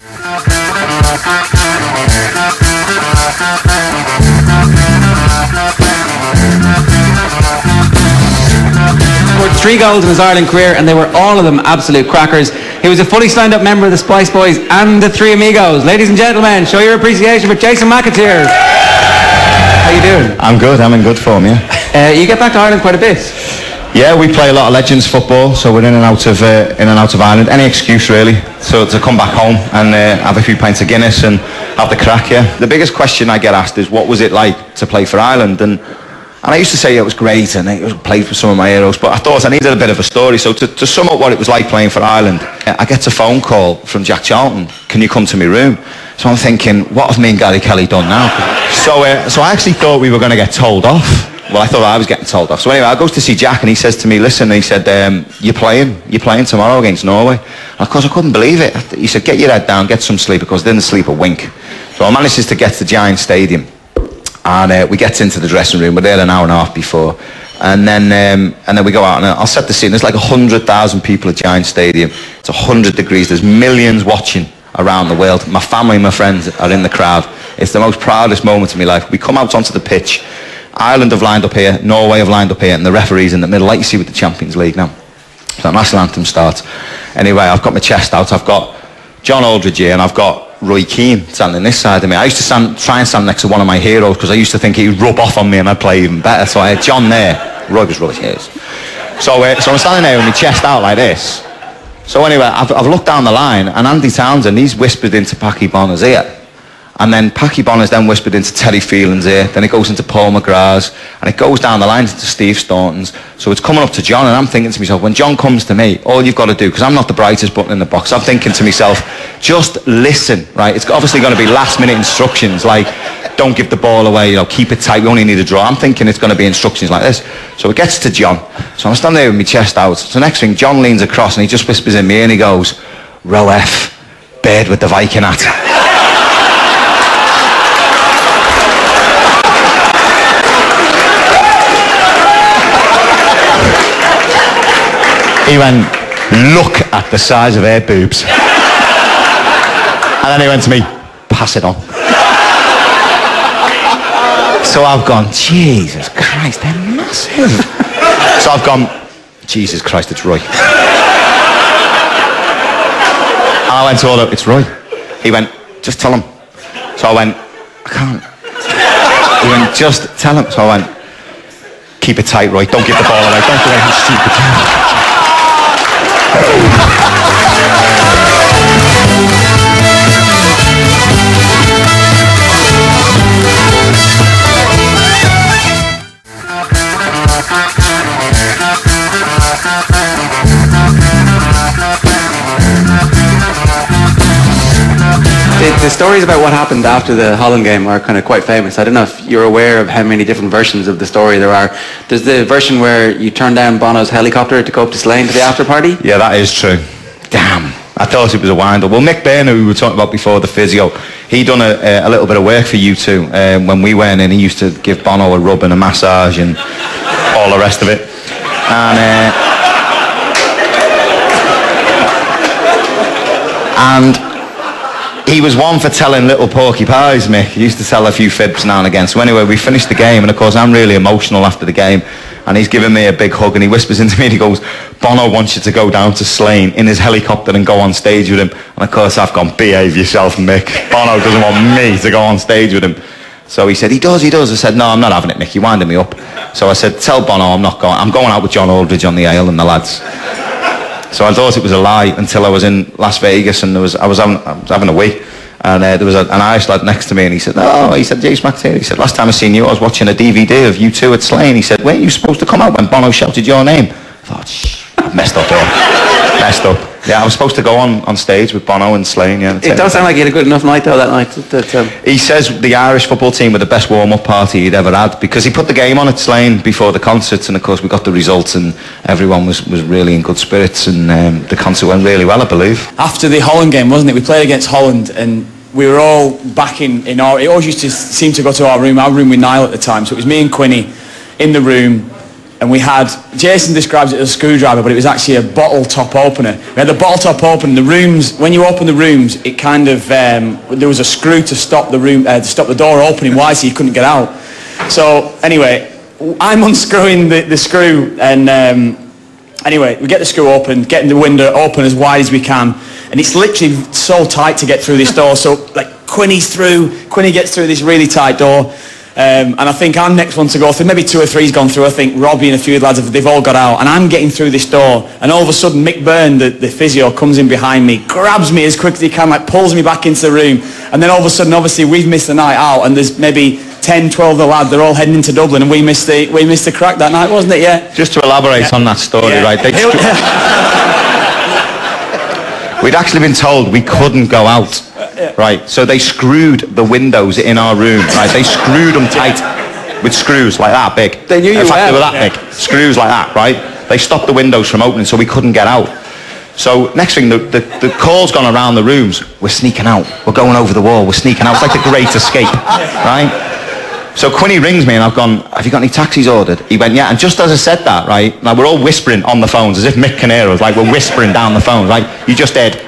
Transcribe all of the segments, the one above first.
Scored 3 goals in his Ireland career, and they were all of them absolute crackers. He was a fully signed up member of the Spice Boys and the Three Amigos. Ladies and gentlemen, show your appreciation for Jason McAteer. How you doing? I'm good. I'm in good form, yeah. You get back to Ireland quite a bit. Yeah, we play a lot of Legends football, so we're in and out of Ireland. Any excuse really, so to come back home and have a few pints of Guinness and have the crack. Yeah. The biggest question I get asked is, what was it like to play for Ireland? And I used to say it was great and I played for some of my heroes, but I thought I needed a bit of a story. So to sum up what it was like playing for Ireland, I get a phone call from Jack Charlton. Can you come to my room? So I'm thinking, what have me and Gary Kelly done now? So I actually thought we were going to get told off. Well, I thought I was getting told off. So anyway, I goes to see Jack and he says to me, listen, he said, you're playing tomorrow against Norway. And of course I couldn't believe it. He said, get your head down, get some sleep, because I didn't sleep a wink. So I manages to get to Giant Stadium and we get into the dressing room. We're there an hour and a half before. And then we go out and I'll set the scene. There's like 100,000 people at Giant Stadium. It's 100 degrees. There's millions watching around the world. My family and my friends are in the crowd. It's the most proudest moment of my life. We come out onto the pitch. Ireland have lined up here, Norway have lined up here, and the referee's in the middle, like you see with the Champions League now. So the national anthem starts. Anyway, I've got my chest out. I've got John Aldridge here, and I've got Roy Keane standing this side of me. I used to try and stand next to one of my heroes, because I used to think he'd rub off on me and I'd play even better. So I had John there. Roy was rubbish, yes. So I'm standing there with my chest out like this. So anyway, I've looked down the line, and Andy Townsend, he's whispered into Packy Bonner's ear. And then Packy Bonner's then whispered into Terry Phelan's ear. Then it goes into Paul McGrath's. And it goes down the line into Steve Staunton's. So it's coming up to John, and I'm thinking to myself, when John comes to me, all you've got to do, because I'm not the brightest button in the box, I'm thinking to myself, just listen, right? It's obviously going to be last-minute instructions, like, don't give the ball away, you know, keep it tight, we only need a draw. I'm thinking it's going to be instructions like this. So it gets to John. So I'm standing there with my chest out. So next thing, John leans across, and he just whispers in me, and he goes, row F, bird with the Viking hat. He went, look at the size of her boobs. And then he went to me, pass it on. So I've gone, Jesus Christ, they're massive. So I've gone, Jesus Christ, it's Roy. And I went to all up, it's Roy. He went, just tell him. So I went, I can't. He went, just tell him. So I went, keep it tight, Roy, don't give the ball away, don't do anything stupid. The stories about what happened after the Holland game are kind of quite famous. I don't know if you're aware of how many different versions of the story there are. There's the version where you turn down Bono's helicopter to go up to Slane to the after party. Yeah, that is true. Damn, I thought it was a wind-up. Well, Mick Byrne, who we were talking about before, the physio, he done a little bit of work for U2 when we went in. He used to give Bono a rub and a massage and all the rest of it. And he was one for telling little porky pies, Mick. He used to tell a few fibs now and again. So anyway, we finished the game, and of course I'm really emotional after the game, and he's giving me a big hug, and he whispers into me and he goes, Bono wants you to go down to Slane in his helicopter and go on stage with him. And of course I've gone, behave yourself, Mick. Bono doesn't want me to go on stage with him. So he said, he does. I said, no, I'm not having it, Mick. You're winding me up. So I said, tell Bono I'm not going. I'm going out with John Aldridge on the ale and the lads. So I thought it was a lie until I was in Las Vegas, and I was having a wee, and there was an Irish lad next to me, and he said, Jason McAteer, he said, last time I seen you I was watching a DVD of U2 at Slane. He said, weren't you supposed to come out when Bono shouted your name? I thought, shh, I've messed up here. Messed up. Yeah, I was supposed to go on stage with Bono and Slane, yeah. It does sound like you had a good enough night though that night. He says the Irish football team were the best warm-up party he'd ever had, because he put the game on at Slane before the concerts, and of course we got the results, and everyone was really in good spirits, and the concert went really well, I believe. After the Holland game, wasn't it? We played against Holland, and we were all back in it always used to seem to go to our room with Niall at the time, so it was me and Quinny in the room, and we had, Jason describes it as a screwdriver, but it was actually a bottle top opener. We had the bottle top open. The rooms, when you open the rooms, it kind of there was a screw to stop the room, to stop the door opening wide, so you couldn't get out. So anyway, I'm unscrewing the screw, and anyway, we get the screw open, getting the window open as wide as we can, and it's literally so tight to get through this door. So like Quinny gets through this really tight door. And I think I'm next one to go through. Maybe 2 or 3's gone through. I think Robbie and a few lads, they've all got out. And I'm getting through this door. And all of a sudden, Mick Byrne, the physio, comes in behind me, grabs me as quick as he can, like pulls me back into the room. And then all of a sudden, obviously, we've missed the night out. And there's maybe 10, 12 of the lads, they're all heading into Dublin. And we missed the crack that night, wasn't it? Yeah. Just to elaborate on that story, right? We'd actually been told we couldn't go out. Right, so they screwed the windows in our room, right? They screwed them tight with screws like that big. They knew you In fact, were. they were that big. Screws like that, right? They stopped the windows from opening so we couldn't get out. So next thing, the call's gone around the rooms. We're sneaking out. We're going over the wall. We're sneaking out. It's like the Great Escape, right? So Quinny rings me and I've gone, have you got any taxis ordered? He went, yeah. And just as I said that, right, now we're all whispering on the phones as if McAteer was like, we're whispering down the phones, right? You just heard,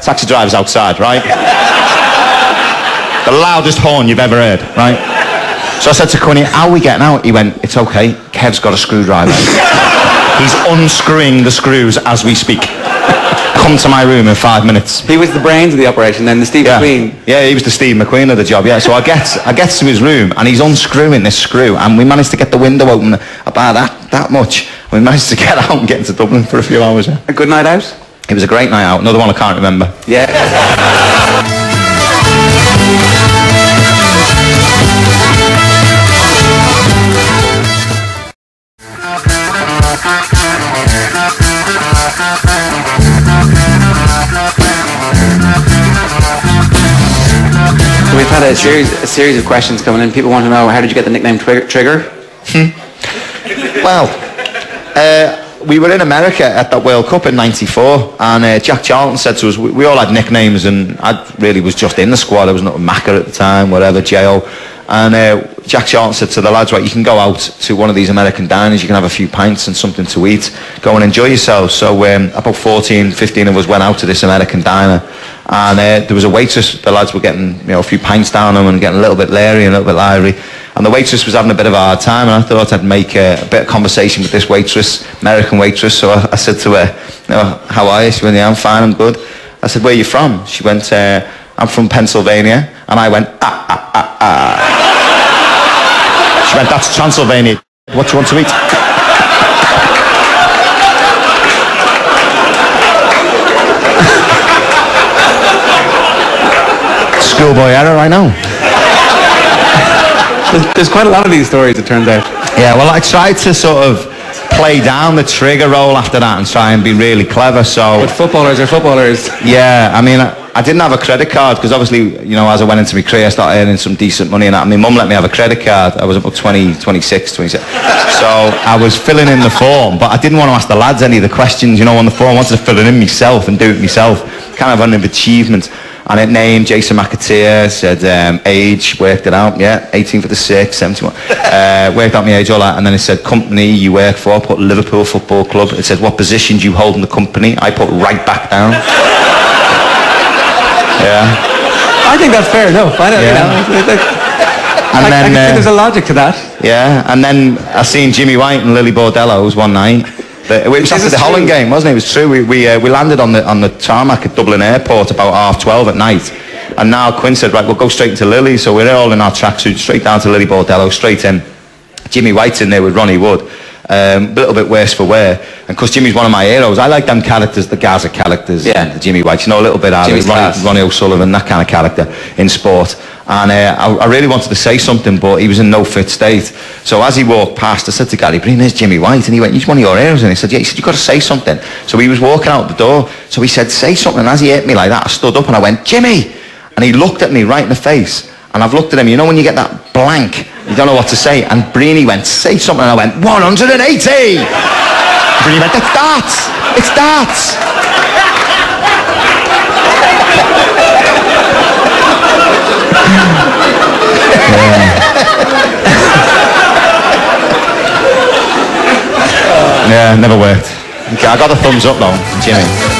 taxi driver's outside, right? The loudest horn you've ever heard, right? So I said to Quinny, how are we getting out? He went, it's okay, Kev's got a screwdriver. He's unscrewing the screws as we speak. Come to my room in 5 minutes. He was the brains of the operation, then the Steve McQueen. Yeah, he was the Steve McQueen of the job, yeah. So I get to his room and he's unscrewing this screw and we managed to get the window open about that much. We managed to get out and get into Dublin for a few hours, yeah. A good night out? It was a great night out. Another one I can't remember. Yeah. So we've had a series of questions coming in. People want to know, how did you get the nickname Trigger? Well, we were in America at that World Cup in '94, and Jack Charlton said to us, we all had nicknames, and I really was just in the squad. I was not McAteer at the time, whatever, J.O. And Jack Charlton said to the lads, right, you can go out to one of these American diners, you can have a few pints and something to eat, go and enjoy yourselves. So about 14, 15 of us went out to this American diner, and there was a waitress. The lads were getting a few pints down them and getting a little bit leery and a little bit livery, and the waitress was having a bit of a hard time, and I thought I'd make a bit of conversation with this waitress, American waitress. So I said to her, how are you? She went, yeah, I'm fine, I'm good. I said, where are you from? She went, I'm from Pennsylvania. And I went, She went, that's Transylvania. What do you want to eat? Schoolboy error, I know. There's quite a lot of these stories, it turns out. Yeah, well, I tried to sort of play down the trigger role after that and try and be really clever, so... But footballers are footballers. Yeah, I mean, I didn't have a credit card because obviously, as I went into my career, I started earning some decent money and that. And my mum let me have a credit card. I was about 26. So I was filling in the form, but I didn't want to ask the lads any of the questions, on the form. I wanted to fill it in myself and do it myself. Kind of an achievement. And it named Jason McAteer, said age, worked it out, yeah, 18 for the 6, 71. Worked out my age, all that, and then it said company you work for, put Liverpool Football Club. It said what position do you hold in the company? I put right back down. Yeah. I think that's fair enough. I don't I can see there's a logic to that. Yeah, and then I seen Jimmy White and Lily Bordello's one night. It was after the Holland game, wasn't it? It was true. We landed on the tarmac at Dublin Airport about 12:30 at night. And now Quinn said, right, we'll go straight into Lily. So we're all in our tracksuits, straight down to Lily Bordello, straight in. Jimmy White's in there with Ronnie Wood. A little bit worse for wear. And because Jimmy's one of my heroes, I like them characters, the Gaza characters, the Jimmy White, a little bit out of Ronnie O'Sullivan, that kind of character in sport. And I really wanted to say something, but he was in no fit state. So as he walked past, I said to Gary Breen, there's Jimmy White. And he went, he's one of your heroes. And he said, yeah. He said, you've got to say something. So he was walking out the door. So he said, say something. And as he hit me like that, I stood up and I went, Jimmy. And he looked at me right in the face. And I've looked at him, when you get that blank, you don't know what to say. And Breeny went, say something. And I went, 180! Breeny went, it's darts! It's darts! Yeah, never worked. Okay, I got the thumbs up though, Jimmy.